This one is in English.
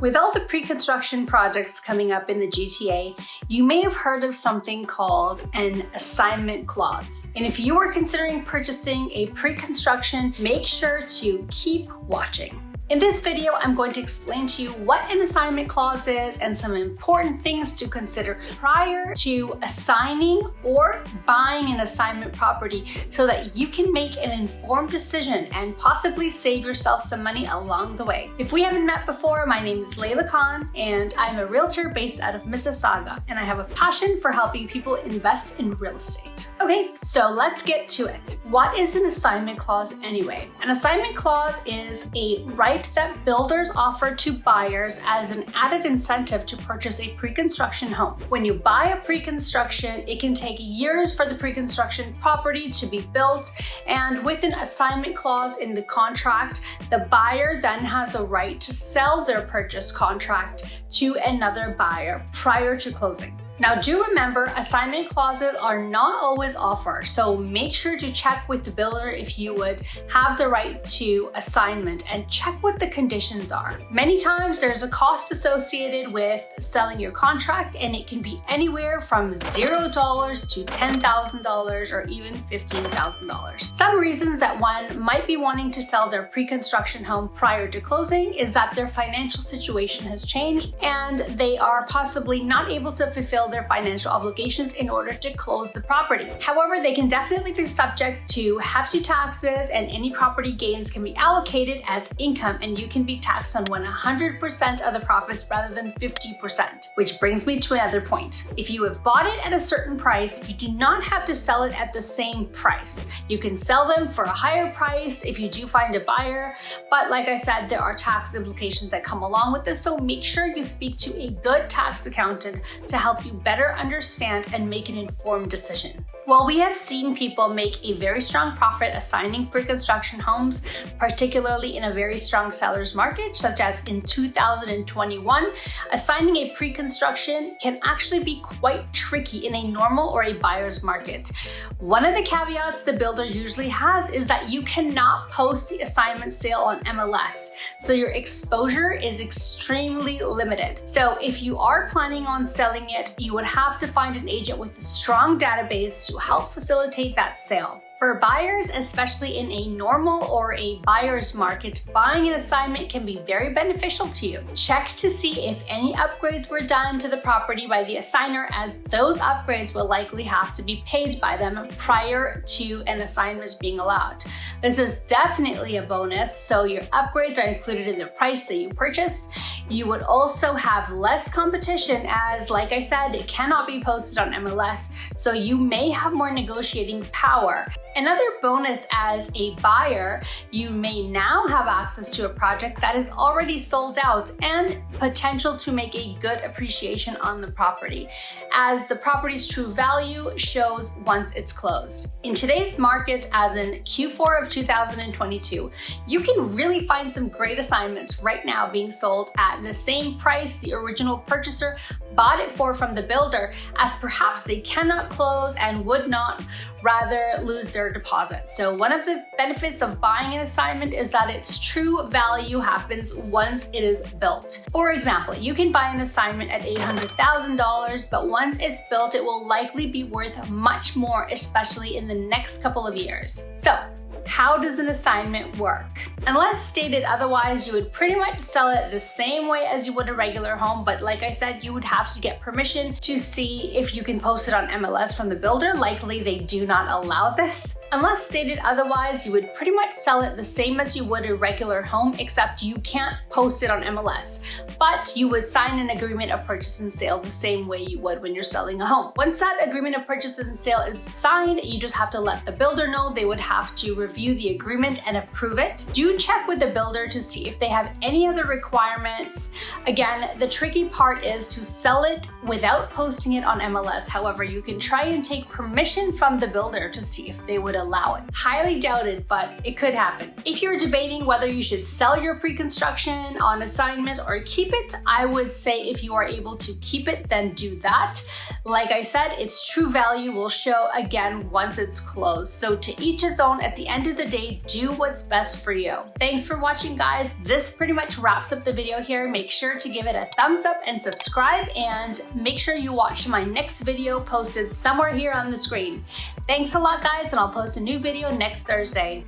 With all the pre-construction projects coming up in the GTA, you may have heard of something called an assignment clause. And if you are considering purchasing a pre-construction, make sure to keep watching. In this video, I'm going to explain to you what an assignment clause is and some important things to consider prior to assigning or buying an assignment property so that you can make an informed decision and possibly save yourself some money along the way. If we haven't met before, my name is Layla Khan and I'm a realtor based out of Mississauga, and I have a passion for helping people invest in real estate. Okay, so let's get to it. What is an assignment clause anyway? An assignment clause is a right that builders offer to buyers as an added incentive to purchase a pre-construction home. When you buy a pre-construction, it can take years for the pre-construction property to be built, and with an assignment clause in the contract, the buyer then has a right to sell their purchase contract to another buyer prior to closing. Now, do remember, assignment clauses are not always offered, so make sure to check with the builder if you would have the right to assignment and check what the conditions are. Many times there's a cost associated with selling your contract, and it can be anywhere from $0 to $10,000 or even $15,000. Some reasons that one might be wanting to sell their pre-construction home prior to closing is that their financial situation has changed and they are possibly not able to fulfill their financial obligations in order to close the property. However, they can definitely be subject to hefty taxes, and any property gains can be allocated as income, and you can be taxed on 100% of the profits rather than 50%. Which brings me to another point. If you have bought it at a certain price, you do not have to sell it at the same price. You can sell them for a higher price if you do find a buyer, but like I said, there are tax implications that come along with this, so make sure you speak to a good tax accountant to help you better understand and make an informed decision. While we have seen people make a very strong profit assigning pre-construction homes, particularly in a very strong seller's market, such as in 2021, assigning a pre-construction can actually be quite tricky in a normal or a buyer's market. One of the caveats the builder usually has is that you cannot post the assignment sale on MLS, so your exposure is extremely limited. So if you are planning on selling it, you would have to find an agent with a strong database to help facilitate that sale. For buyers, especially in a normal or a buyer's market, buying an assignment can be very beneficial to you. Check to see if any upgrades were done to the property by the assigner, as those upgrades will likely have to be paid by them prior to an assignment being allowed. This is definitely a bonus, so your upgrades are included in the price that you purchased. You would also have less competition as, like I said, it cannot be posted on MLS, so you may have more negotiating power. Another bonus as a buyer, you may now have access to a project that is already sold out and potential to make a good appreciation on the property, as the property's true value shows once it's closed. In today's market, as in Q4 of 2022, you can really find some great assignments right now being sold at the same price the original purchaser bought it for from the builder, as perhaps they cannot close and would not rather lose their deposit. So one of the benefits of buying an assignment is that its true value happens once it is built. For example, you can buy an assignment at $800,000, but once it's built, it will likely be worth much more, especially in the next couple of years. So, how does an assignment work? Unless stated otherwise, you would pretty much sell it the same way as you would a regular home, but like I said, you would have to get permission to see if you can post it on MLS from the builder. Likely they do not allow this. Unless stated otherwise, you would pretty much sell it the same as you would a regular home, except you can't post it on MLS. But you would sign an agreement of purchase and sale the same way you would when you're selling a home. Once that agreement of purchase and sale is signed, you just have to let the builder know. They would have to review the agreement and approve it. Do check with the builder to see if they have any other requirements. Again, the tricky part is to sell it without posting it on MLS. However, you can try and take permission from the builder to see if they would would allow it. Highly doubted, but it could happen. If you're debating whether you should sell your pre-construction on assignment or keep it, I would say if you are able to keep it, then do that. Like I said, its true value will show again once it's closed. So to each his own. At the end of the day, do what's best for you. Thanks for watching, guys. This pretty much wraps up the video here. Make sure to give it a thumbs up and subscribe, and make sure you watch my next video posted somewhere here on the screen. Thanks a lot, guys, and I'll post a new video next Thursday.